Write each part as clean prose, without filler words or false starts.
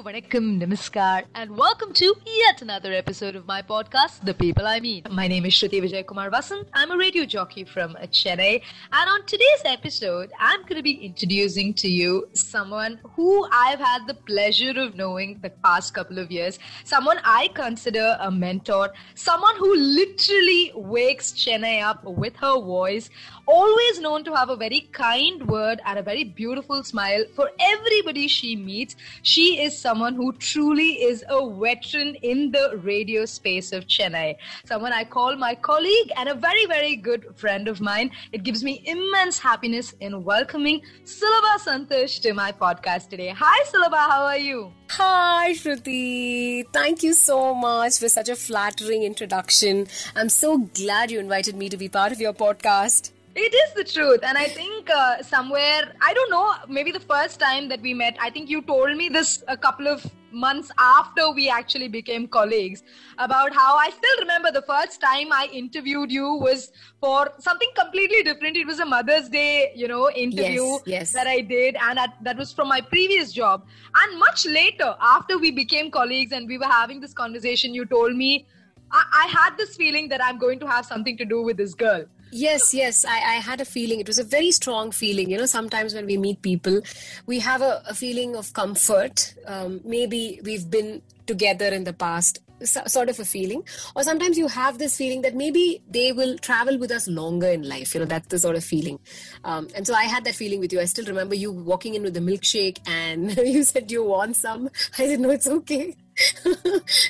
Vanakkam, Namaskar, and welcome to yet another episode of my podcast, The People I Meet. My name is Shruti Vijay Kumar Vasant. I'm a radio jockey from Chennai, and on today's episode, I'm going to be introducing to you someone who I've had the pleasure of knowing the past couple of years, someone I consider a mentor, someone who literally wakes Chennai up with her voice, always known to have a very kind word and a very beautiful smile for everybody she meets. She is someone who truly is a veteran in the radio space of Chennai. Someone I call my colleague and a very, very good friend of mine. It gives me immense happiness in welcoming Sulabha Santosh to my podcast today. Hi Sulabha, how are you? Hi Shruti, thank you so much for such a flattering introduction. I'm so glad you invited me to be part of your podcast. It is the truth, and I think somewhere, I don't know, maybe the first time that we met, I think you told me this a couple of months after we actually became colleagues, about how I still remember the first time I interviewed you was for something completely different. It was a Mother's Day, interview that I did, and that was from my previous job. And much later, after we became colleagues and we were having this conversation, you told me, I had this feeling that I'm going to have something to do with this girl. Yes, I had a feeling. It was a very strong feeling. Sometimes when we meet people, we have a feeling of comfort. Maybe we've been together in the past, sort of a feeling. Or sometimes you have this feeling that maybe they will travel with us longer in life. That's the sort of feeling. And so I had that feeling with you. I still remember you walking in with a milkshake and you said, "Do you want some?" I said, "No, it's okay."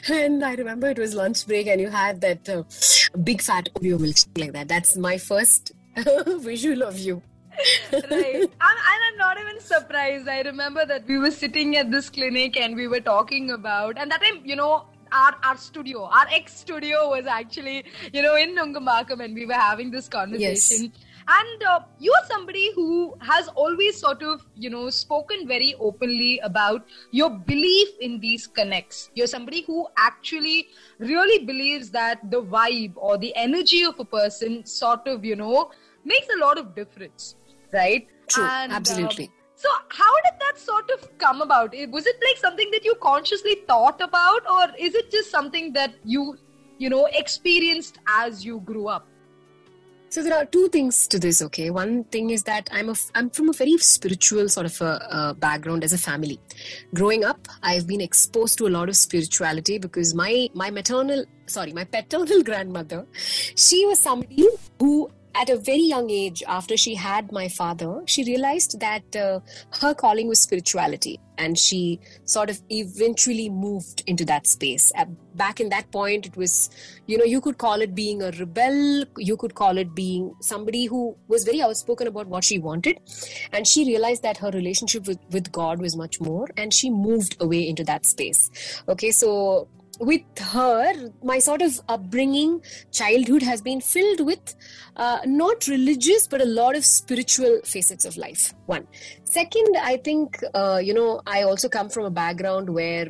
And I remember it was lunch break and you had that big fat Oreo milkshake like that. That's my first visual of you. Right. And I'm not even surprised. I remember that we were sitting at this clinic and we were talking about, and that time, our studio, our ex-studio was actually, in Nungambakkam, and we were having this conversation. Yes. And you're somebody who has always sort of, spoken very openly about your belief in these connects. You're somebody who actually really believes that the vibe or the energy of a person sort of, makes a lot of difference, right? True, absolutely. So how did that sort of come about? Was it like something that you consciously thought about, or is it just something that you experienced as you grew up? So there are two things to this, okay? One thing is that I'm from a very spiritual sort of a background as a family. Growing up, I've been exposed to a lot of spirituality because my paternal grandmother, she was somebody who at a very young age, after she had my father, she realized that her calling was spirituality. And she sort of eventually moved into that space. Back in that point, it was, you could call it being a rebel. You could call it being somebody who was very outspoken about what she wanted. And she realized that her relationship with God was much more. And she moved away into that space. Okay, so with her, my sort of upbringing, childhood has been filled with not religious, but a lot of spiritual facets of life. One. Second, I think, I also come from a background where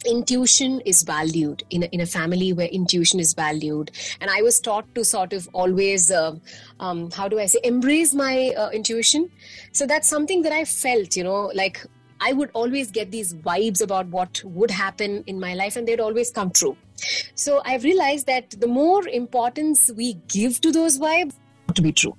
intuition is valued in a family where intuition is valued. And I was taught to sort of always, embrace my intuition. So that's something that I felt, like I would always get these vibes about what would happen in my life and they'd always come true. So I've realized that the more importance we give to those vibes, to be true.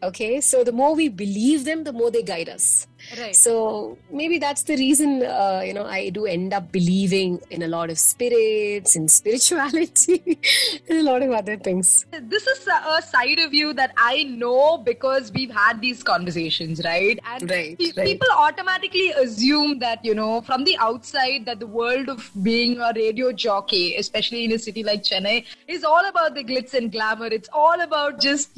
Okay, so the more we believe them, the more they guide us. Right. So maybe that's the reason, I do end up believing in a lot of spirits, in spirituality, and a lot of other things. This is a side of you that I know because we've had these conversations, right? And people automatically assume that, from the outside, that the world of being a radio jockey, especially in a city like Chennai, is all about the glitz and glamour. It's all about just,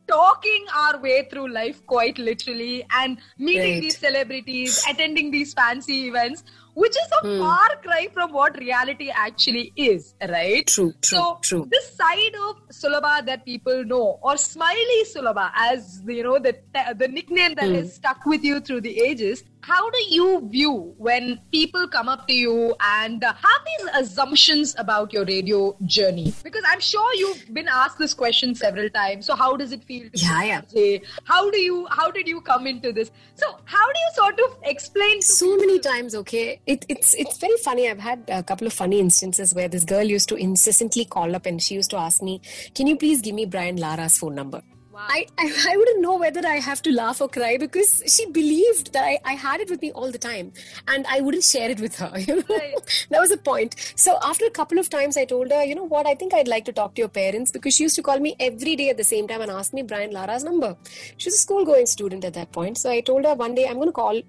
talking our way through life quite literally and meeting these celebrities, attending these fancy events, which is a far cry from what reality actually is, right? True. This side of Sulabha that people know, or Smiley Sulabha, as the nickname that has stuck with you through the ages, how do you view when people come up to you and have these assumptions about your radio journey? Because I'm sure you've been asked this question several times. So how does it feel to say, how did you come into this? So how do you sort of explain to so many times, okay? It's very funny. I've had a couple of funny instances where this girl used to incessantly call up and she used to ask me, can you please give me Brian Lara's phone number? Wow. I wouldn't know whether I have to laugh or cry because she believed that I had it with me all the time and I wouldn't share it with her. Right. That was the point. So after a couple of times I told her, you know what, I think I'd like to talk to your parents, because she used to call me every day at the same time and ask me Brian Lara's number. She was a school-going student at that point. So I told her one day, I'm going to call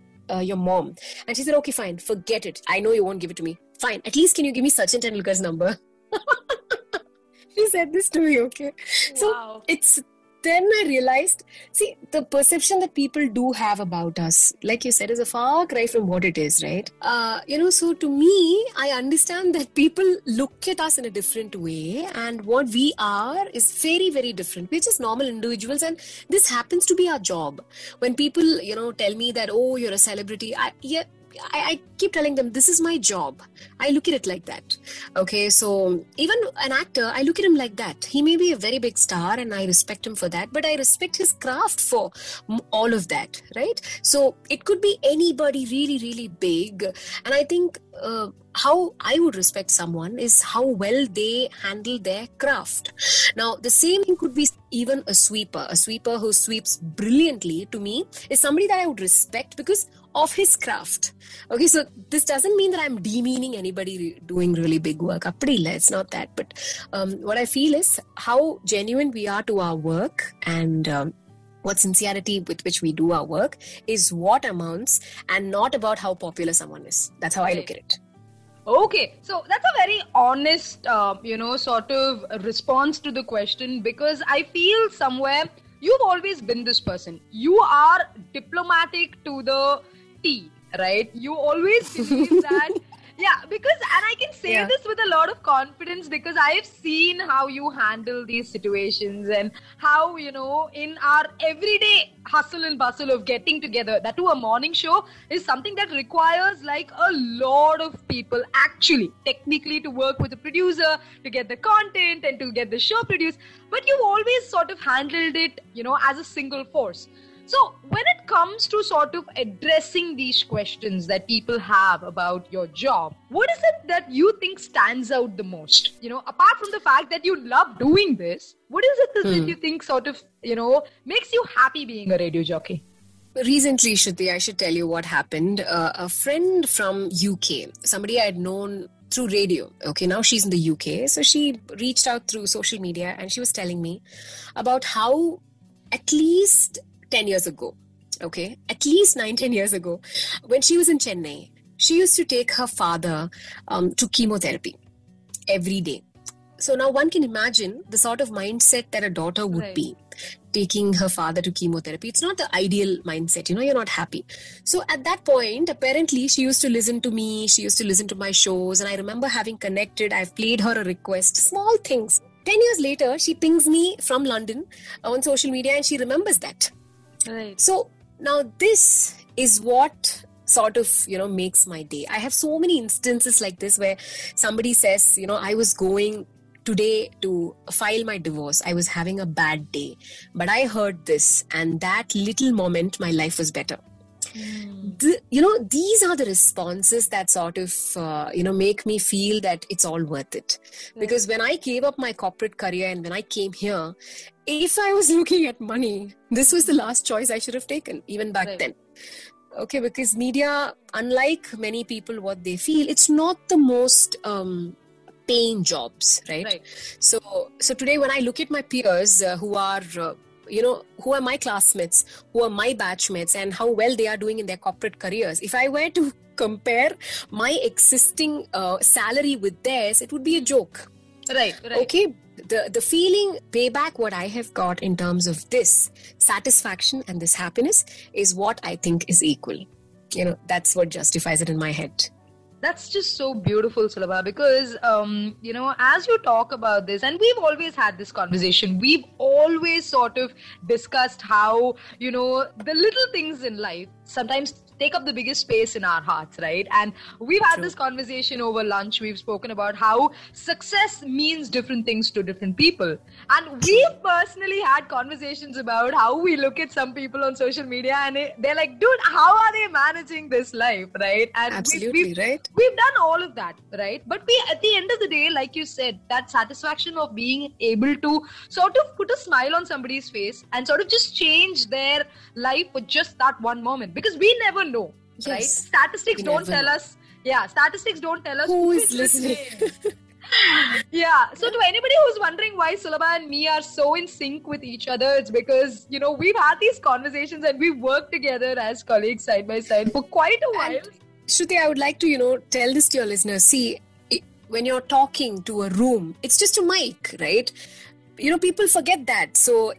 your mom. And she said, okay, fine, forget it. I know you won't give it to me. Fine, at least can you give me Sachin Tendulkar's number? She said this to me, okay? Wow. So then I realized, see, the perception that people do have about us, like you said, is a far cry from what it is, right? So to me, I understand that people look at us in a different way, and what we are is very, very different. We're just normal individuals, and this happens to be our job. When people, tell me that, oh, you're a celebrity, I keep telling them, this is my job. I look at it like that. Okay, so even an actor, I look at him like that. He may be a very big star and I respect him for that, but I respect his craft for all of that, right? So it could be anybody really, really big. And I think how I would respect someone is how well they handle their craft. Now, the same thing could be even a sweeper. A sweeper who sweeps brilliantly, to me, is somebody that I would respect because of his craft. Okay, so this doesn't mean that I'm demeaning anybody doing really big work. It's not that. But what I feel is how genuine we are to our work and what sincerity with which we do our work is what amounts, and not about how popular someone is. That's how I look at it. Okay, so that's a very honest, sort of response to the question, because I feel somewhere you've always been this person. You are diplomatic to the T, right? You always believe that. Yeah, because, and I can say this with a lot of confidence because I've seen how you handle these situations and how, in our everyday hustle and bustle of getting together, that to a morning show is something that requires like a lot of people actually, technically, to work with the producer, to get the content and to get the show produced. But you've always sort of handled it, as a single force. So when it comes to sort of addressing these questions that people have about your job, what is it that you think stands out the most? Apart from the fact that you love doing this, what is it that you think sort of, makes you happy being a radio jockey? Recently, Shruti, I should tell you what happened. A friend from UK, somebody I had known through radio. Okay, now she's in the UK. So she reached out through social media and she was telling me about how at least 10 years ago, okay, at least 9-10 years ago, when she was in Chennai, she used to take her father to chemotherapy every day. So now one can imagine the sort of mindset that a daughter would be taking her father to chemotherapy. It's not the ideal mindset, you're not happy. So at that point, apparently she used to listen to me, she used to listen to my shows, and I remember having connected, I've played her a request, small things. 10 years later, she pings me from London on social media and she remembers that. Right. So now this is what sort of, makes my day. I have so many instances like this where somebody says, I was going today to file my divorce. I was having a bad day, but I heard this and that little moment, my life was better. These are the responses that sort of, make me feel that it's all worth it. Because when I gave up my corporate career and when I came here, if I was looking at money, this was the last choice I should have taken, even back then. Okay, because media, unlike many people, what they feel, it's not the most paying jobs, right? So today when I look at my peers who are my classmates, who are my batchmates and how well they are doing in their corporate careers, if I were to compare my existing salary with theirs, it would be a joke. Right. Okay. The feeling payback what I have got in terms of this satisfaction and this happiness is what I think is equal. That's what justifies it in my head. That's just so beautiful, Sulabha, because, as you talk about this, and we've always had this conversation, we've always sort of discussed how, the little things in life sometimes take up the biggest space in our hearts, right? And we've had True. this conversation over lunch. We've spoken about how success means different things to different people. And we've personally had conversations about how we look at some people on social media and they're like, dude, how are they managing this life, right? And Absolutely, right? We've done all of that, right? But we, at the end of the day, like you said, that satisfaction of being able to sort of put a smile on somebody's face and sort of just change their life for just that one moment, because we never know, right? Statistics don't tell us. Yeah, statistics don't tell us who is listening. Yeah. So to anybody who's wondering why Sulabha and me are so in sync with each other, it's because, you know, we've had these conversations and we've worked together as colleagues side by side for quite a while. And, Shruti, I would like to, tell this to your listeners. See, when you're talking to a room, it's just a mic, right? People forget that. So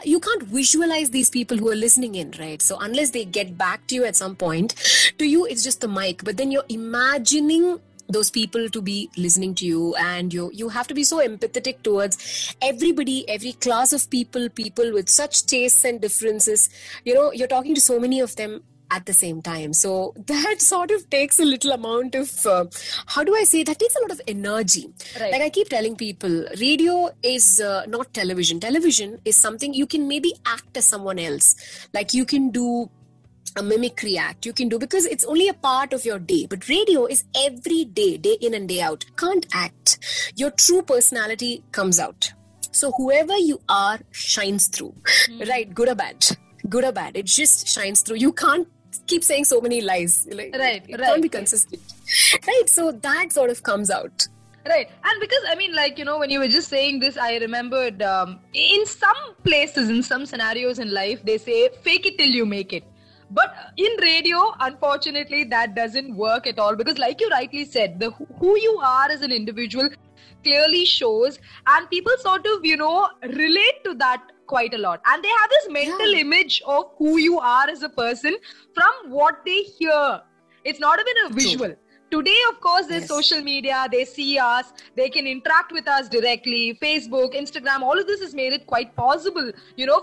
you can't visualize these people who are listening in, right? So unless they get back to you at some point, to you, it's just the mic. But then you're imagining those people to be listening to you, and you have to be so empathetic towards everybody, every class of people with such tastes and differences. You're talking to so many of them at the same time. So that sort of takes a little amount of, that takes a lot of energy. Right. Like I keep telling people, radio is not television. Television is something you can maybe act as someone else. Like you can do a mimicry act, you can do, because it's only a part of your day. But radio is every day, day in and day out. Can't act. Your true personality comes out. So whoever you are shines through, right? Good or bad. It just shines through. You can't keep saying so many lies. Right. Can't be consistent. Right. So that sort of comes out. Right. And because, when you were just saying this, I remembered in some places, in some scenarios in life, they say, fake it till you make it. But in radio, unfortunately, that doesn't work at all, because like you rightly said, who you are as an individual clearly shows, and people sort of, relate to that quite a lot. And they have this mental image of who you are as a person from what they hear. It's not even a visual. Today, of course, there's social media. They see us. They can interact with us directly. Facebook, Instagram, all of this has made it quite possible,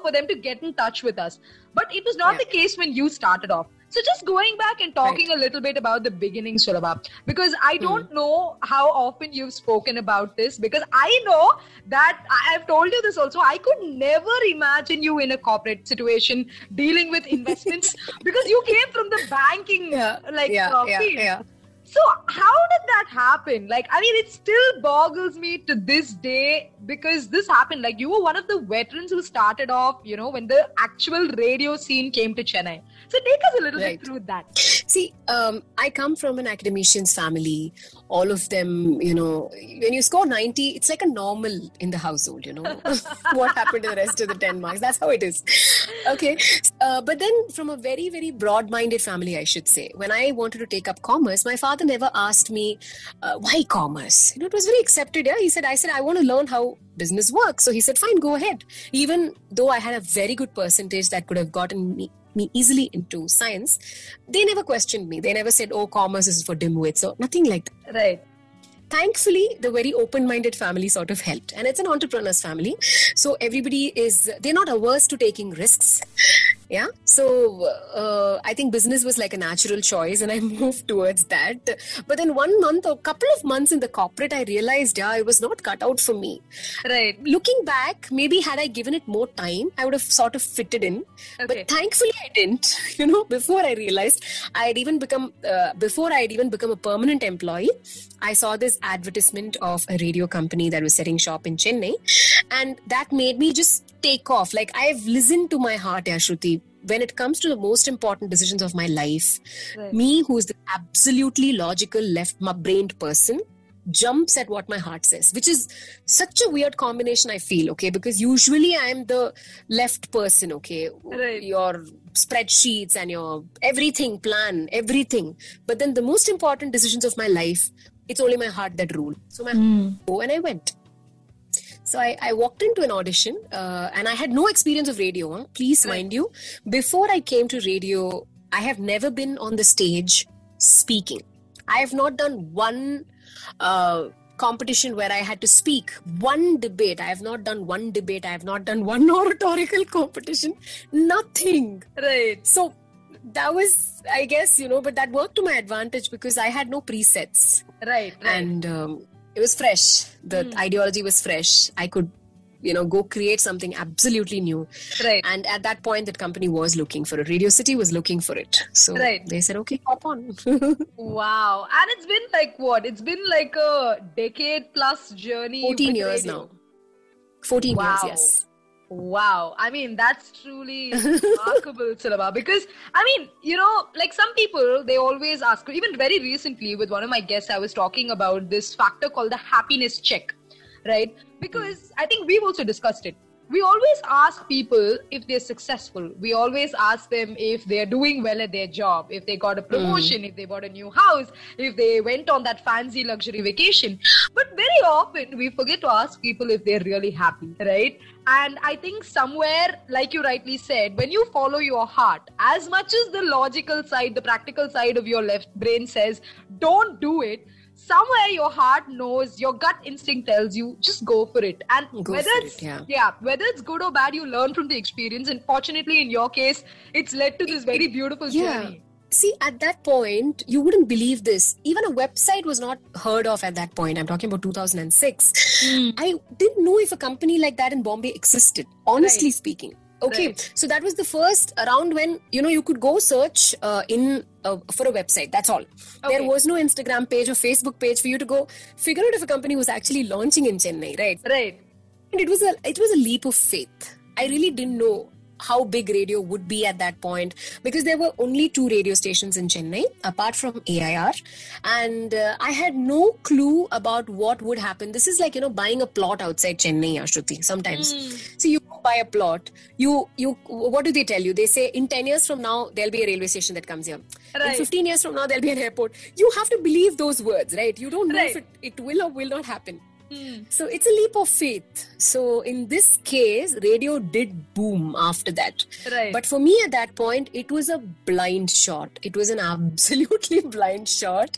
for them to get in touch with us. But it was not the case when you started off. So just going back and talking a little bit about the beginning, Sulabha, because I don't know how often you've spoken about this, because I know that I've told you this also. I could never imagine you in a corporate situation dealing with investments because you came from the banking field. Yeah. So how did that happen? It still boggles me to this day, because this happened. Like, you were one of the veterans who started off, when the actual radio scene came to Chennai. So take us a little bit through that. See, I come from an academician's family. All of them, when you score 90, it's like a normal in the household, what happened to the rest of the 10 marks. That's how it is. Okay. But then from a very, very broad-minded family, I should say, when I wanted to take up commerce, my father never asked me, why commerce? It was very accepted. Yeah, I said, I want to learn how business works. So he said, fine, go ahead. Even though I had a very good percentage that could have gotten me easily into science, they never questioned me. They never said, oh, commerce is for dimwits, or nothing like that. Right. Thankfully, the very open-minded family sort of helped. And it's an entrepreneur's family. So they're not averse to taking risks. Yeah. So I think business was like a natural choice, and I moved towards that. But then 1 month or couple of months in the corporate, I realized, it was not cut out for me. Right. Looking back, maybe had I given it more time, I would have sort of fitted in. Okay. But thankfully I didn't. Before I realized I had even become a permanent employee, I saw this advertisement of a radio company that was setting shop in Chennai, and that made me just take off. Like, I've listened to my heart, Shruti. When it comes to the most important decisions of my life, me, who is the absolutely logical left-brained person, jumps at what my heart says, which is such a weird combination, I feel, okay? Because usually I'm the left person, okay? Right. Your spreadsheets and your everything, plan, everything. But then the most important decisions of my life, it's only my heart that rule. So and I went. So I walked into an audition and I had no experience of radio. Please mind you, before I came to radio, I have never been on the stage speaking. I have not done one competition where I had to speak. One debate. I have not done one debate. I have not done one oratorical competition. Nothing. Right. So that was, I guess, but that worked to my advantage because I had no presets. Right. And it was fresh. The ideology was fresh. I could, go create something absolutely new. Right. And at that point, that company was looking for it. Radio City was looking for it. So they said, okay, hop on. Wow. And it's been like what? It's been like a decade plus journey. 14 years now. 14 years, yes. Wow. I mean, that's truly remarkable, Sulabha. Because, I mean, like some people, they always ask, even very recently with one of my guests, I was talking about this factor called the happiness check, right? Because I think we've also discussed it. We always ask people if they're successful. We always ask them if they're doing well at their job, if they got a promotion, if they bought a new house, if they went on that fancy luxury vacation. But very often we forget to ask people if they're really happy, right? And I think somewhere, like you rightly said, when you follow your heart, as much as the logical side, the practical side of your left brain says, don't do it, somewhere your heart knows, your gut instinct tells you, just go for it. And whether it's good or bad, you learn from the experience. And fortunately, in your case, it's led to this very beautiful journey. See, at that point, you wouldn't believe this. Even a website was not heard of at that point. I'm talking about 2006. I didn't know if a company like that in Bombay existed, honestly speaking. Okay, so that was the first around when, you could go search for a website. That's all. Okay. There was no Instagram page or Facebook page for you to go figure out if a company was actually launching in Chennai, right? Right. And it was a leap of faith. I really didn't know how big radio would be at that point because there were only 2 radio stations in Chennai apart from AIR, and I had no clue about what would happen. This is like buying a plot outside Chennai, Ashruti, sometimes. So you buy a plot, you what do they tell you? They say in 10 years from now there'll be a railway station that comes here. Right. In 15 years from now there'll be an airport. You have to believe those words, right? You don't know if it will or will not happen. So it's a leap of faith. So in this case, radio did boom after that. Right. But for me at that point, it was a blind shot. It was an absolutely blind shot.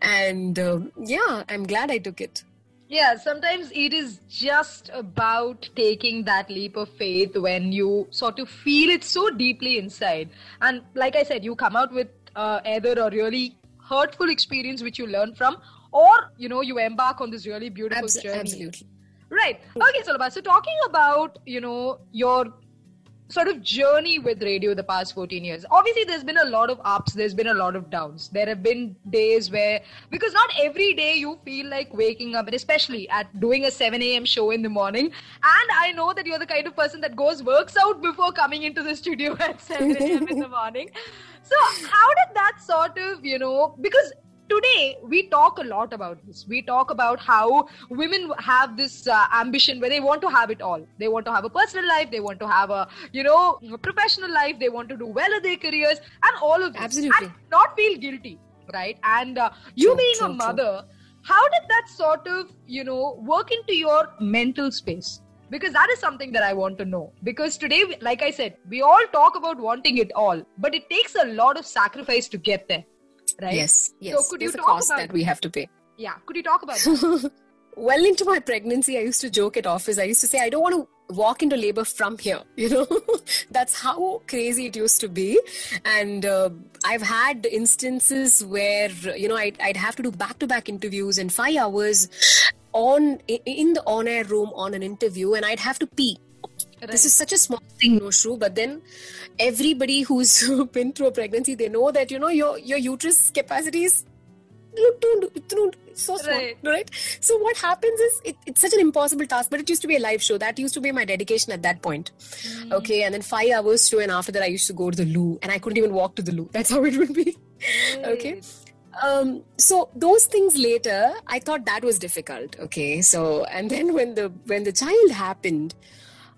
And I'm glad I took it. Yeah, sometimes it is just about taking that leap of faith when you sort of feel it so deeply inside. And like I said, you come out with either a really hurtful experience which you learn from, or, you embark on this really beautiful journey. Absolutely. Right. Okay, Sulabha. So talking about, your sort of journey with radio the past 14 years, obviously there's been a lot of ups, there's been a lot of downs. There have been days where, because not every day you feel like waking up, and especially at doing a 7 a.m. show in the morning. And I know that you're the kind of person that works out before coming into the studio at 7 a.m. in the morning. So how did that sort of, because today, we talk a lot about this. We talk about how women have this ambition where they want to have it all. They want to have a personal life. They want to have a professional life. They want to do well at their careers and all of this. Absolutely. And not feel guilty, right? And you being a mother, how did that sort of, work into your mental space? Because that is something that I want to know. Because today, like I said, we all talk about wanting it all, but it takes a lot of sacrifice to get there. Right? Yes. So could you talk about that we have to pay? Yeah. Could you talk about that? Well, into my pregnancy, I used to joke at office. I used to say, I don't want to walk into labor from here. That's how crazy it used to be. And I've had instances where, I'd have to do back-to-back interviews in 5 hours in the on-air room on an interview, and I'd have to pee. Right. This is such a small thing, no true, but then everybody who's been through a pregnancy, they know that, your uterus capacity is so small, right? So what happens is, it's such an impossible task, but it used to be a live show. That used to be my dedication at that point. Okay, and then 5 hours show, and after that I used to go to the loo, and I couldn't even walk to the loo. That's how it would be. Okay. So those things later, I thought that was difficult. Okay. So, and then when the child happened,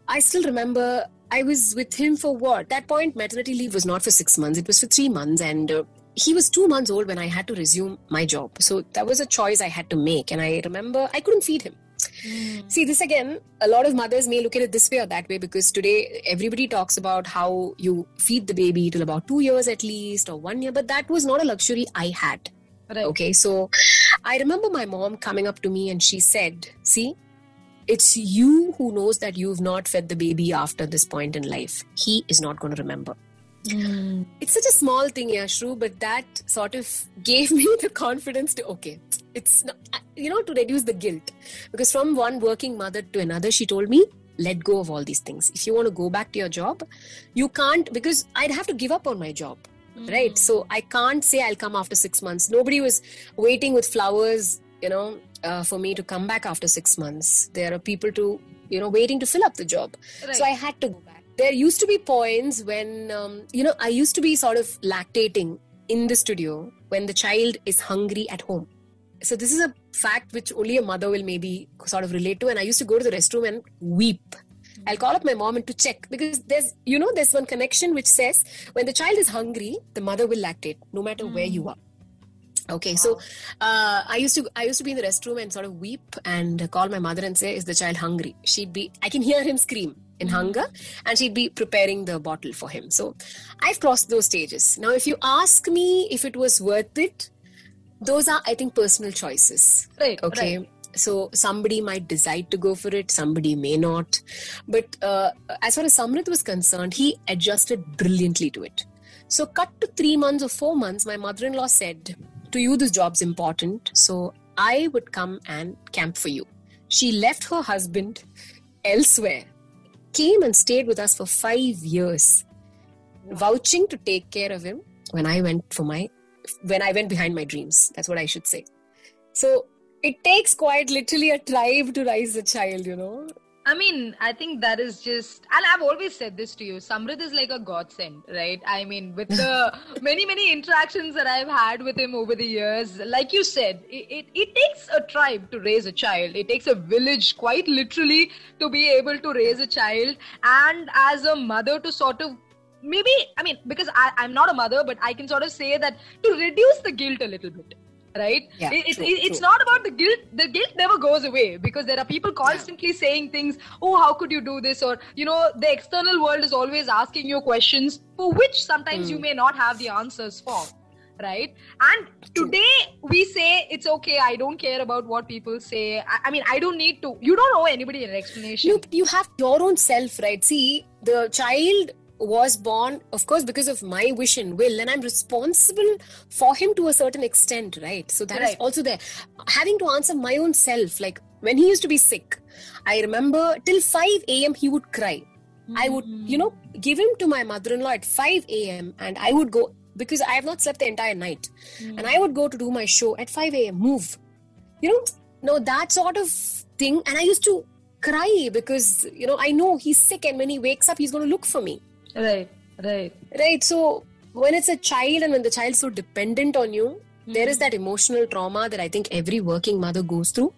I still remember I was with him for what? That point, maternity leave was not for 6 months. It was for 3 months. And he was 2 months old when I had to resume my job. So that was a choice I had to make. And I remember I couldn't feed him. See, this again, a lot of mothers may look at it this way or that way, because today everybody talks about how you feed the baby till about 2 years at least, or 1 year. But that was not a luxury I had. Right. Okay. So I remember my mom coming up to me and she said, see, it's you who knows that you've not fed the baby after this point in life. He is not going to remember. It's such a small thing, Shru, but that sort of gave me the confidence to, okay, it's not, to reduce the guilt. Because from one working mother to another, she told me, let go of all these things. If you want to go back to your job, you can't, because I'd have to give up on my job, right? So I can't say I'll come after 6 months. Nobody was waiting with flowers, for me to come back after 6 months. There are people waiting to fill up the job. Right. So I had to go back. There used to be points when, I used to be sort of lactating in the studio when the child is hungry at home. So this is a fact which only a mother will maybe sort of relate to. And I used to go to the restroom and weep. I'll call up my mom and to check, because there's one connection which says when the child is hungry, the mother will lactate no matter where you are. Okay, wow. So I used to be in the restroom and sort of weep and call my mother and say, is the child hungry? I can hear him scream in hunger, and she'd be preparing the bottle for him. So I've crossed those stages. Now, if you ask me if it was worth it, those are, I think, personal choices. Right. Okay. Right. So somebody might decide to go for it, somebody may not. But as far as Samrit was concerned, he adjusted brilliantly to it. So cut to 3 months or 4 months, my mother-in-law said, to you this job's important, so I would come and camp for you. She left her husband elsewhere, came and stayed with us for 5 years, vouching to take care of him when I went behind my dreams. That's what I should say. So it takes quite literally a tribe to raise a child, I mean, I think that is just, and I've always said this to you, Samrit is like a godsend, right? I mean, with the many interactions that I've had with him over the years, like you said, it takes a tribe to raise a child. It takes a village, quite literally, to be able to raise a child. And as a mother to sort of, because I'm not a mother, but I can sort of say that to reduce the guilt a little bit. Right? Yeah, it's not about the guilt. The guilt never goes away, because there are people constantly saying things, oh, how could you do this? Or, the external world is always asking you questions for which sometimes you may not have the answers for. Right? And today we say, it's okay, I don't care about what people say. I don't need to. You don't owe anybody an explanation. You have your own self, right? See, the child was born, of course, because of my wish and will, and I'm responsible for him to a certain extent, right? So that is also there. Having to answer my own self, like when he used to be sick, I remember till 5 a.m. he would cry. I would, give him to my mother-in-law at 5 a.m. and I would go, because I have not slept the entire night, and I would go to do my show at 5 a.m. Move. That sort of thing. And I used to cry because, I know he's sick, and when he wakes up, he's going to look for me. Right. So when it's a child, and when the child's so dependent on you, there is that emotional trauma that I think every working mother goes through.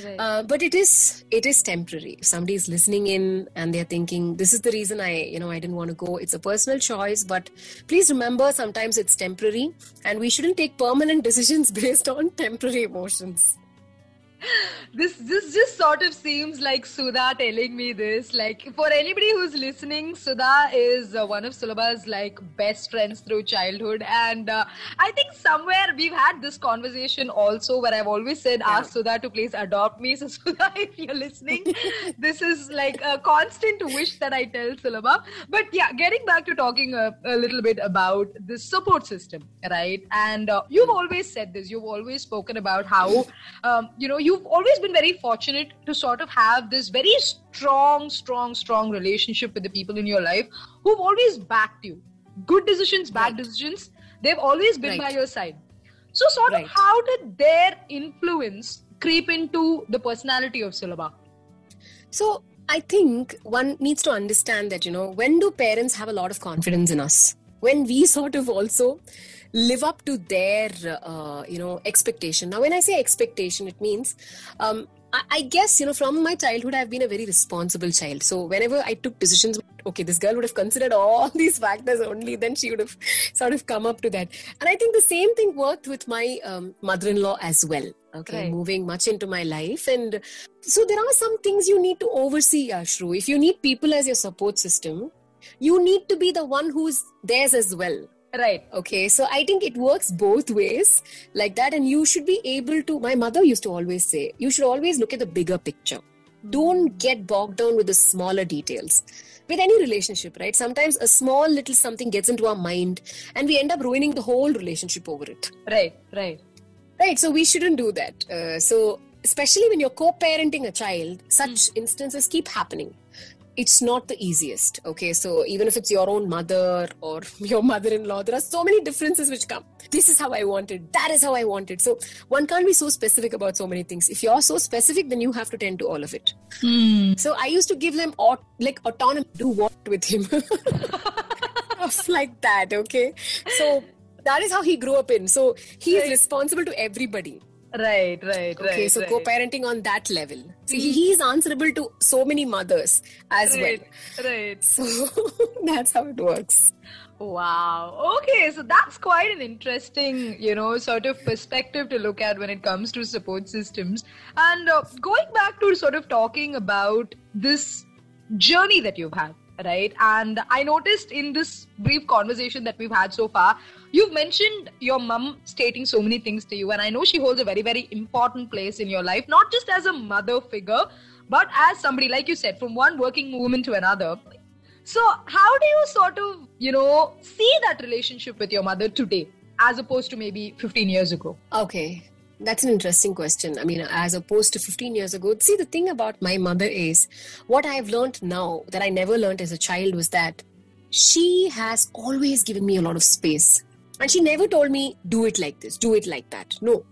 Right. But it is temporary. If somebody is listening in and they're thinking, this is the reason I didn't want to go. It's a personal choice, but please remember, sometimes it's temporary, and we shouldn't take permanent decisions based on temporary emotions. This just sort of seems like Sudha telling me this. Like, for anybody who's listening, Sudha is one of Sulabha's best friends through childhood, and I think somewhere we've had this conversation also, where I've always said, ask Sudha to please adopt me. So Sudha, if you're listening, this is like a constant wish that I tell Sulabha. But yeah, getting back to talking a little bit about the support system, right? And you've always said this. You've always spoken about how you've always been very fortunate to sort of have this very strong relationship with the people in your life who've always backed you. Good decisions, bad decisions, they've always been by your side. So sort of how did their influence creep into the personality of Sulabha? So I think one needs to understand that, when do parents have a lot of confidence in us? When we sort of also live up to their, expectation. Now, when I say expectation, it means, I guess, from my childhood, I've been a very responsible child. So whenever I took decisions, okay, this girl would have considered all these factors only, then she would have sort of come up to that. And I think the same thing worked with my mother-in-law as well. Okay, moving much into my life. And so there are some things you need to oversee, Ashru. If you need people as your support system, you need to be the one who's theirs as well. Right. Okay. So I think it works both ways like that. And you should be able to, my mother used to always say, you should always look at the bigger picture. Don't get bogged down with the smaller details. With any relationship, right? Sometimes a small little something gets into our mind and we end up ruining the whole relationship over it. Right. So we shouldn't do that. So especially when you're co-parenting a child, such instances keep happening. It's not the easiest. Okay. So even if it's your own mother or your mother-in-law, there are so many differences which come. This is how I want it. That is how I want it. So one can't be so specific about so many things. If you're so specific, then you have to tend to all of it. So I used to give them autonomy. Do what with him? Stuff like that. Okay. So that is how he grew up in. So he is responsible to everybody. Right. Okay, so co-parenting on that level. See, he is answerable to so many mothers as well. Right. So that's how it works. Wow. Okay, so that's quite an interesting, sort of perspective to look at when it comes to support systems. And going back to sort of talking about this journey that you've had, right? And I noticed in this brief conversation that we've had so far, you've mentioned your mum stating so many things to you. And I know she holds a very, very important place in your life, not just as a mother figure, but as somebody, like you said, from one working woman to another. So how do you sort of, see that relationship with your mother today as opposed to maybe 15 years ago? Okay. That's an interesting question. I mean, as opposed to 15 years ago, see, the thing about my mother is what I've learned now that I never learned as a child was that she has always given me a lot of space. And she never told me, do it like this, do it like that. No.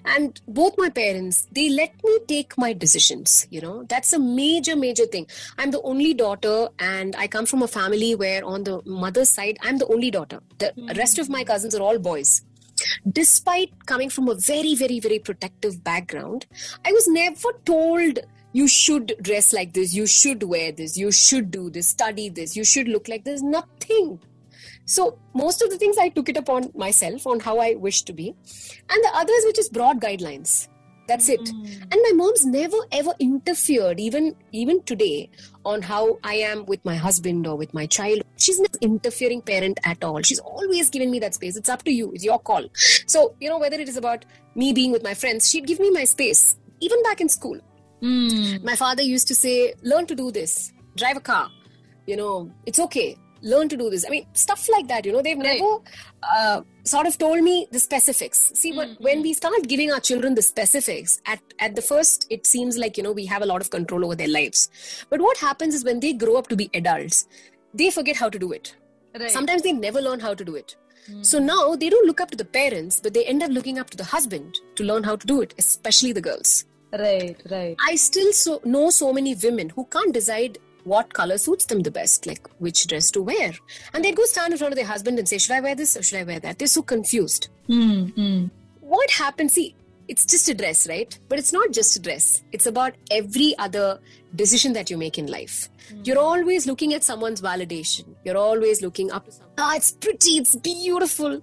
And both my parents, they let me take my decisions. That's a major, major thing. I'm the only daughter and I come from a family where on the mother's side, I'm the only daughter. The rest of my cousins are all boys. Despite coming from a very, very, very protective background, I was never told you should dress like this, you should wear this, you should do this, study this, you should look like this. Nothing. So most of the things I took it upon myself on how I wish to be. And the others were just broad guidelines. That's it. And my mom's never ever interfered, even today, on how I am with my husband or with my child. She's not an interfering parent at all. She's always given me that space. It's up to you. It's your call. So, whether it is about me being with my friends, she'd give me my space. Even back in school. My father used to say, learn to do this. Drive a car. It's okay. Learn to do this. I mean, stuff like that, they've never sort of told me the specifics. See, when we start giving our children the specifics, at the first, it seems like, we have a lot of control over their lives. But what happens is when they grow up to be adults, they forget how to do it. Right. Sometimes they never learn how to do it. So now they don't look up to the parents, but they end up looking up to the husband to learn how to do it, especially the girls. Right. I still know so many women who can't decide what color suits them the best, like which dress to wear. And they'd go stand in front of their husband and say, should I wear this or should I wear that? They're so confused. What happens? See, it's just a dress, right? But it's not just a dress. It's about every other decision that you make in life. You're always looking at someone's validation. You're always looking up to someone. It's pretty, it's beautiful.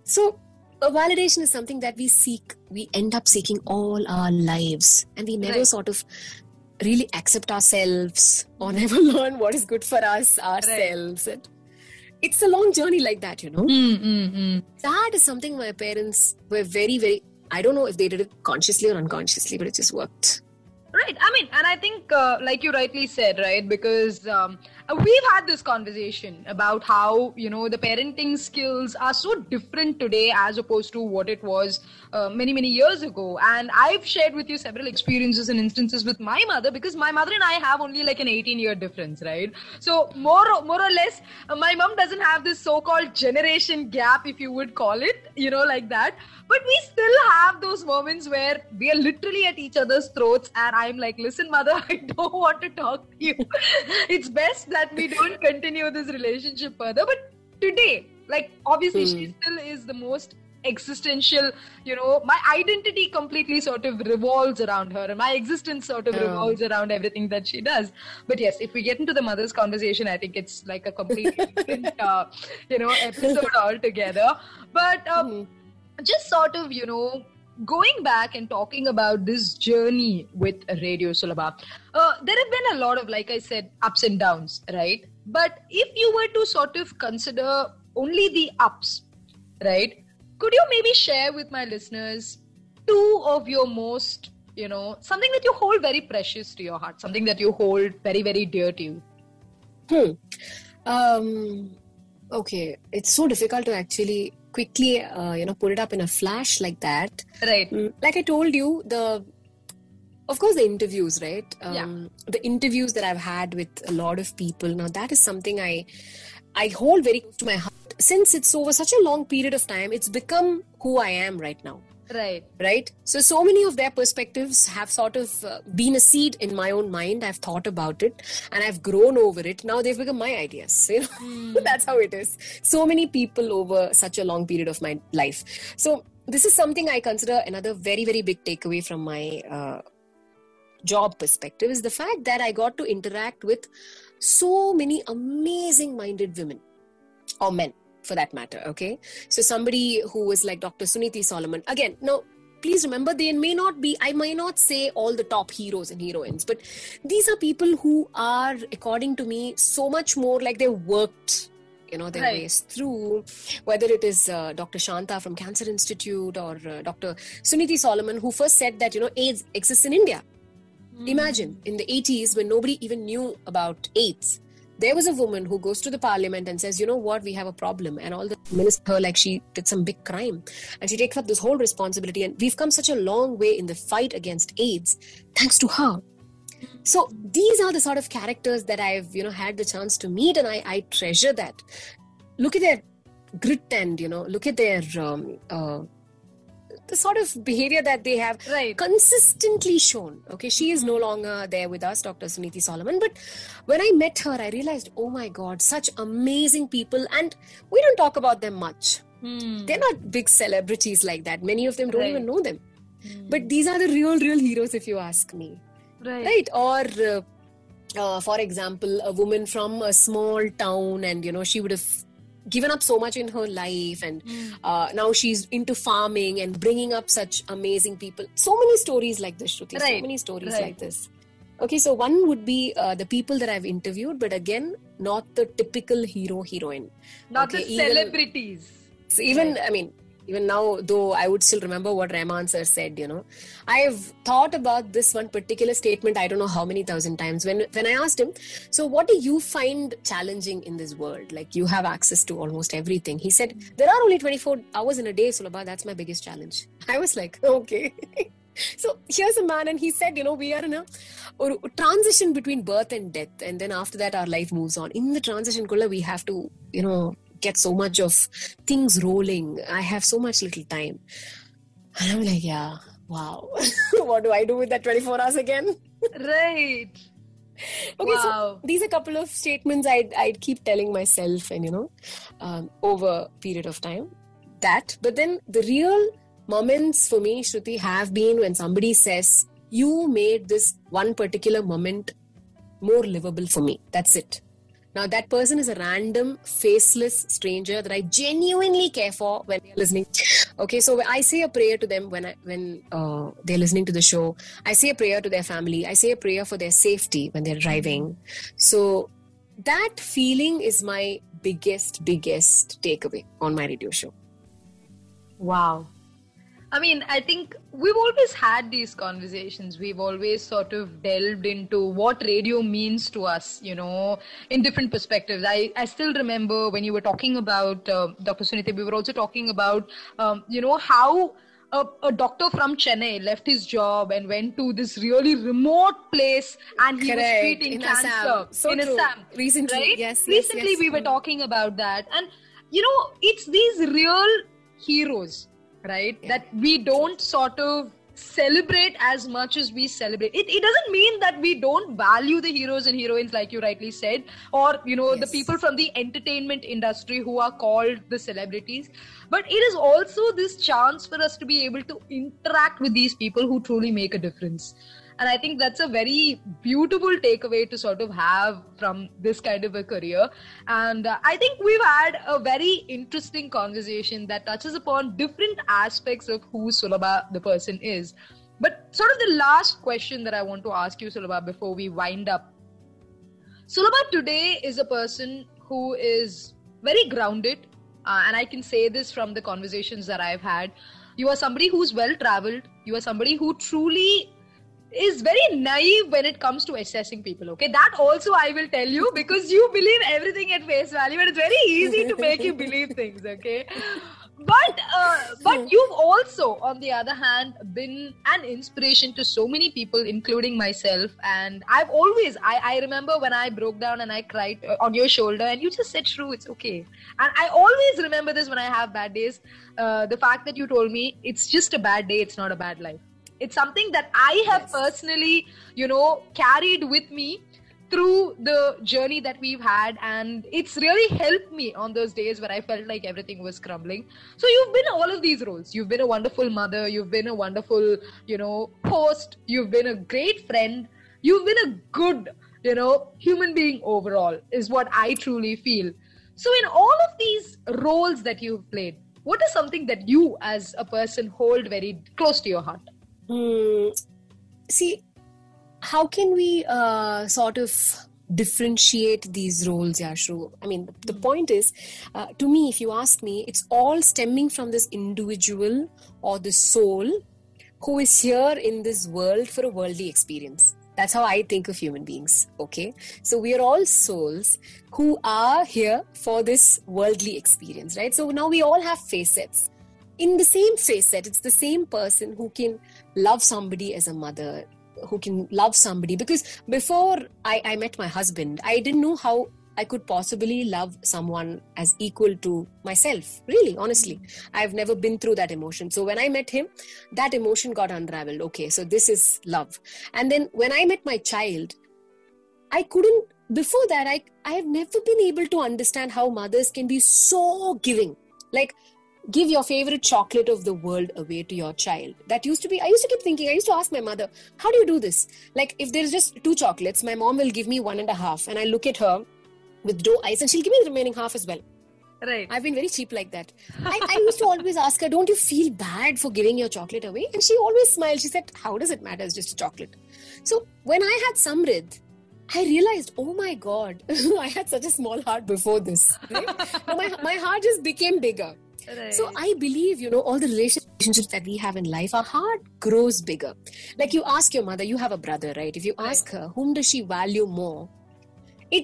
So a validation is something that we seek. We end up seeking all our lives. And we never sort of really accept ourselves or never learn what is good for us ourselves. And it's a long journey like that, That is something my parents were very, very, I don't know if they did it consciously or unconsciously, but it just worked. Right. I mean, and I think, like you rightly said, right, because we've had this conversation about how, the parenting skills are so different today as opposed to what it was many, many years ago. And I've shared with you several experiences and instances with my mother, because my mother and I have only like an 18-year difference, right? So more or less, my mom doesn't have this so-called generation gap, if you would call it, like that. But we still have those moments where we are literally at each other's throats and I'm like, listen, mother, I don't want to talk to you. It's best that we don't continue this relationship further. But today, like, obviously she still is the most existential, my identity completely sort of revolves around her and my existence sort of revolves around everything that she does. But yes, if we get into the mother's conversation, I think it's like a completely different, episode altogether. But just sort of, going back and talking about this journey with Radio Sulabha, there have been a lot of, like I said, ups and downs, right? But if you were to sort of consider only the ups, right? Could you maybe share with my listeners two of your most something that you hold very precious to your heart, something that you hold very, very dear to you? Okay, it's so difficult to actually quickly, put it up in a flash like that. Right. Like I told you, of course, the interviews, right? The interviews that I've had with a lot of people. Now, that is something I hold very close to my heart. Since it's over such a long period of time, it's become who I am right now. Right. So many of their perspectives have sort of been a seed in my own mind. I've thought about it and I've grown over it. Now they've become my ideas. That's how it is. So many people over such a long period of my life. So this is something I consider another very, very big takeaway from my job perspective, is the fact that I got to interact with so many amazing minded women or men, for that matter. Okay, so somebody who was like Dr. Suniti Solomon. Again, now please remember, I might not say all the top heroes and heroines, but these are people who are, according to me, so much more like they worked their ways through, whether it is Dr. Shanta from Cancer Institute or Dr. Suniti Solomon, who first said that AIDS exists in India. Imagine in the 80s, when nobody even knew about AIDS, there was a woman who goes to the parliament and says, we have a problem. And all the ministers her like she did some big crime. And she takes up this whole responsibility. And we've come such a long way in the fight against AIDS, thanks to her. So these are the sort of characters that I've, had the chance to meet. And I treasure that. Look at their grit and, look at their... the sort of behavior that they have consistently shown. Okay, she is no longer there with us, Dr. Suniti Solomon. But when I met her, I realized, oh my God, such amazing people. And we don't talk about them much. They're not big celebrities like that. Many of them don't even know them. But these are the real heroes, if you ask me. Right? Or, for example, a woman from a small town and, she would have given up so much in her life and now she's into farming and bringing up such amazing people. So many stories like this, Shruti. So many stories like this. Okay, so one would be the people that I've interviewed, but again, not the typical hero-heroine. Not the celebrities. Even now, though, I would still remember what Rahman sir said, I have thought about this one particular statement, I don't know how many thousand times. When I asked him, so what do you find challenging in this world? Like, you have access to almost everything. He said, there are only 24 hours in a day, Sulabha. That's my biggest challenge. I was like, okay. So here's a man and he said, we are in a transition between birth and death. And then after that, our life moves on. In the transition, we have to, get so much of things rolling. I have so much little time. And I'm like, yeah, wow. What do I do with that 24 hours again? Right. Okay, so these are a couple of statements I'd keep telling myself and, over a period of time. But then the real moments for me, Shruti, have been when somebody says, you made this one particular moment more livable for me. That's it. Now, that person is a random, faceless stranger that I genuinely care for when they're listening. Okay, so I say a prayer to them when they're listening to the show. I say a prayer to their family. I say a prayer for their safety when they're driving. So that feeling is my biggest takeaway on my radio show. Wow. I think we've always had these conversations. We've always sort of delved into what radio means to us, in different perspectives. I still remember when you were talking about Dr. Suniti, we were also talking about, how a doctor from Chennai left his job and went to this really remote place and he was treating cancer in Assam. Recently, right? Yes. Recently we were talking about that. And, it's these real heroes, right? Yeah. That we don't sort of celebrate as much as we celebrate. It doesn't mean that we don't value the heroes and heroines, like you rightly said, or, the people from the entertainment industry who are called the celebrities. But it is also this chance for us to be able to interact with these people who truly make a difference. And I think that's a very beautiful takeaway to sort of have from this kind of a career. And I think we've had a very interesting conversation that touches upon different aspects of who Sulabha the person is. But sort of the last question that I want to ask you, Sulabha, before we wind up. Sulabha today is a person who is very grounded. And I can say this from the conversations that I've had. You are somebody who's well-traveled. You are somebody who truly is very naive when it comes to assessing people, okay? That also I will tell you, because you believe everything at face value and it's very easy to make you believe things, okay? But you've also, on the other hand, been an inspiration to so many people, including myself. And I've always, I remember when I broke down and I cried on your shoulder and you just said, Shru, it's okay. And I always remember this when I have bad days. The fact that you told me it's just a bad day, it's not a bad life. It's something that I have personally, carried with me through the journey that we've had, and it's really helped me on those days where I felt like everything was crumbling. So you've been all of these roles. You've been a wonderful mother, you've been a wonderful, host, you've been a great friend, you've been a good, human being overall, is what I truly feel. So in all of these roles that you've played, what is something that you as a person hold very close to your heart? See, how can we sort of differentiate these roles, Yashru? I mean, the point is, to me, if you ask me, it's all stemming from this individual or the soul who is here in this world for a worldly experience. That's how I think of human beings, okay? So we are all souls who are here for this worldly experience, right? So now we all have facets. In the same facet, it's the same person who can love somebody as a mother, who can love somebody. Because before I met my husband, I didn't know how I could possibly love someone as equal to myself. Really, honestly. I've never been through that emotion. So when I met him, that emotion got unraveled. Okay, so this is love. And then when I met my child, I couldn't, before that, I have never been able to understand how mothers can be so giving. Like, give your favorite chocolate of the world away to your child. That used to be, I used to keep thinking, I used to ask my mother, how do you do this? Like, if there's just 2 chocolates, my mom will give me 1.5, and I look at her with doe eyes and she'll give me the remaining half as well. Right. I've been very cheap like that. I used to always ask her, don't you feel bad for giving your chocolate away? And she always smiled. She said, how does it matter? It's just a chocolate. So when I had Samrid, I realized, oh my God, I had such a small heart before this. Right? my heart just became bigger. Right. So I believe, all the relationships that we have in life, our heart grows bigger. Like you ask your mother, you have a brother, right? If you ask her, whom does she value more?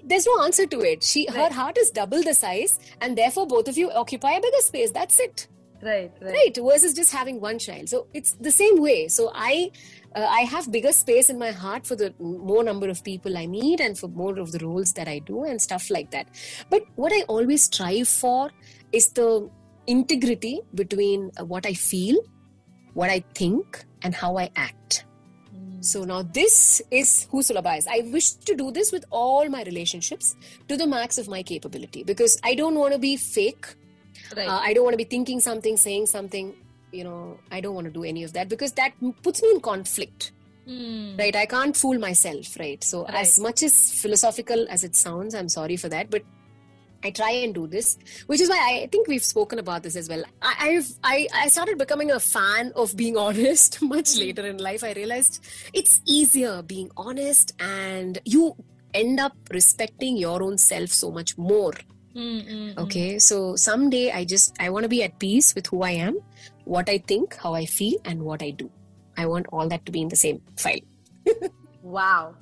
There's no answer to it. Her heart is double the size, and therefore both of you occupy a bigger space. That's it. Right. Versus just having one child. So it's the same way. So I have bigger space in my heart for the more number of people I meet and for more of the roles that I do and stuff like that. But what I always strive for is the integrity between what I feel, what I think, and how I act. So now this is who Sulabha is. I wish to do this with all my relationships to the max of my capability, because I don't want to be fake. Right. I don't want to be thinking something, saying something. I don't want to do any of that, because that puts me in conflict. Right? I can't fool myself, right? So as much as philosophical as it sounds, I'm sorry for that, but I try and do this, which is why I think we've spoken about this as well. I started becoming a fan of being honest much later in life. I realized it's easier being honest, and you end up respecting your own self so much more. Okay, so someday I want to be at peace with who I am, what I think, how I feel, and what I do. I want all that to be in the same file. Wow.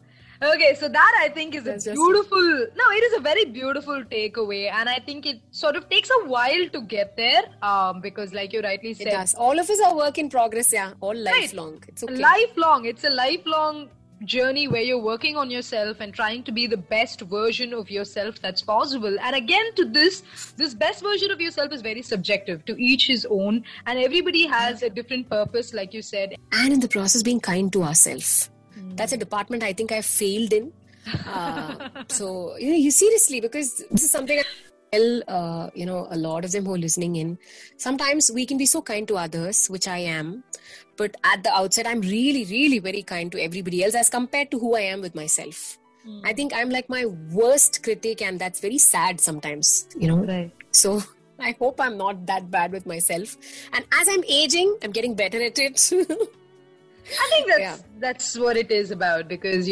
Okay, so that I think is it is a very beautiful takeaway, and I think it sort of takes a while to get there, because like you rightly said, it does. All of us are work in progress, all lifelong. It's okay. It's a lifelong journey where you're working on yourself and trying to be the best version of yourself that's possible. And again, to this best version of yourself is very subjective, to each his own, and everybody has a different purpose, like you said. And in the process, being kind to ourselves. That's a department I think I failed in. So, you seriously, because this is something I tell, a lot of them who are listening in. Sometimes we can be so kind to others, which I am. But at the outset, I'm really, really very kind to everybody else as compared to who I am with myself. I think I'm like my worst critic, and that's very sad sometimes, Right. So I hope I'm not that bad with myself. And as I'm aging, I'm getting better at it. I think that's what it is about, because,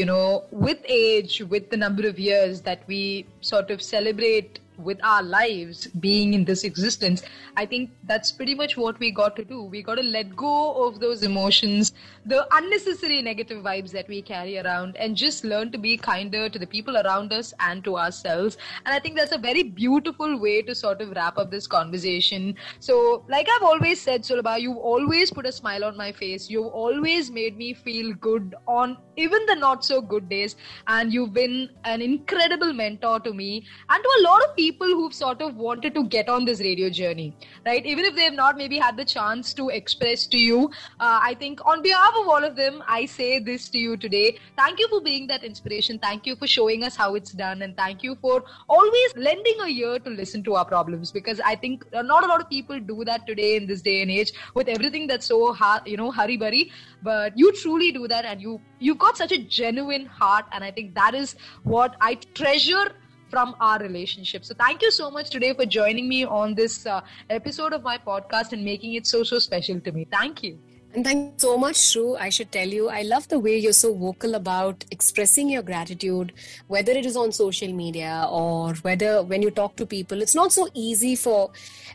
with age, with the number of years that we sort of celebrate with our lives being in this existence, I think that's pretty much what we got to do. We got to let go of those emotions, the unnecessary negative vibes that we carry around, and just learn to be kinder to the people around us and to ourselves. And I think that's a very beautiful way to sort of wrap up this conversation. So, like I've always said, Sulabha, you've always put a smile on my face. You've always made me feel good on even the not so good days. And you've been an incredible mentor to me and to a lot of people who've sort of wanted to get on this radio journey, right? Even if they've not maybe had the chance to express to you, I think on behalf of all of them, I say this to you today. Thank you for being that inspiration. Thank you for showing us how it's done. And thank you for always lending a ear to listen to our problems, because I think not a lot of people do that today in this day and age with everything that's so hurry-burry. But you truly do that, and you've got such a genuine heart, and I think that is what I treasure from our relationship. So thank you so much today for joining me on this episode of my podcast and making it so special to me. Thank you. And thank you so much, Shru. I should tell you, I love the way you're so vocal about expressing your gratitude, whether it is on social media or whether when you talk to people. It's not so easy for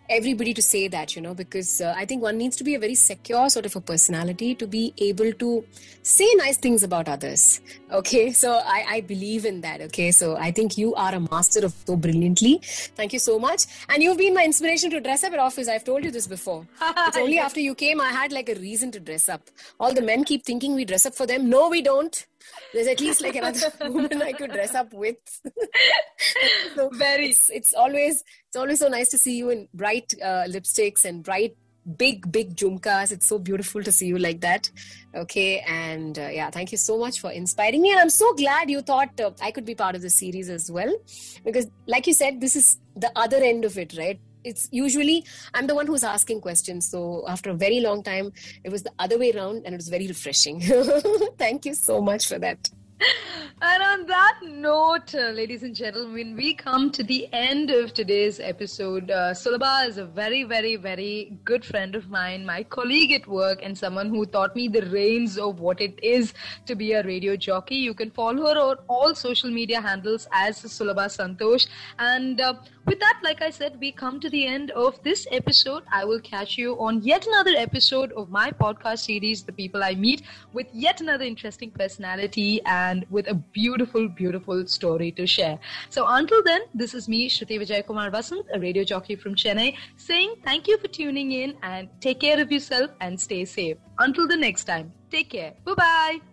everybody to say that, because I think one needs to be a very secure sort of a personality to be able to say nice things about others. Okay, so I believe in that. Okay, so I think you are a master of so brilliantly. Thank you so much. And you've been my inspiration to dress up at office. I've told you this before. It's only after you came I had like a reason to dress up. All the men keep thinking we dress up for them. No, we don't. There's at least like another woman I could dress up with. So it's always so nice to see you in bright lipsticks and bright big jhumkas. It's so beautiful to see you like that. Okay, and thank you so much for inspiring me, and I'm so glad you thought I could be part of the series as well, because like you said, this is the other end of it, right? It's usually I'm the one who's asking questions, so after a very long time it was the other way around, and it was very refreshing. Thank you so much for that. And on that note, ladies and gentlemen, we come to the end of today's episode. Sulabha is a very, very, very good friend of mine, my colleague at work, and someone who taught me the reins of what it is to be a radio jockey. You can follow her on all social media handles as Sulabha Santosh. And with that, like I said, we come to the end of this episode. I will catch you on yet another episode of my podcast series, The People I Meet, with yet another interesting personality and with a beautiful, beautiful story to share. So until then, this is me, Shruti Vijay Kumar Vasant, a radio jockey from Chennai, saying thank you for tuning in and take care of yourself and stay safe. Until the next time, take care. Bye-bye.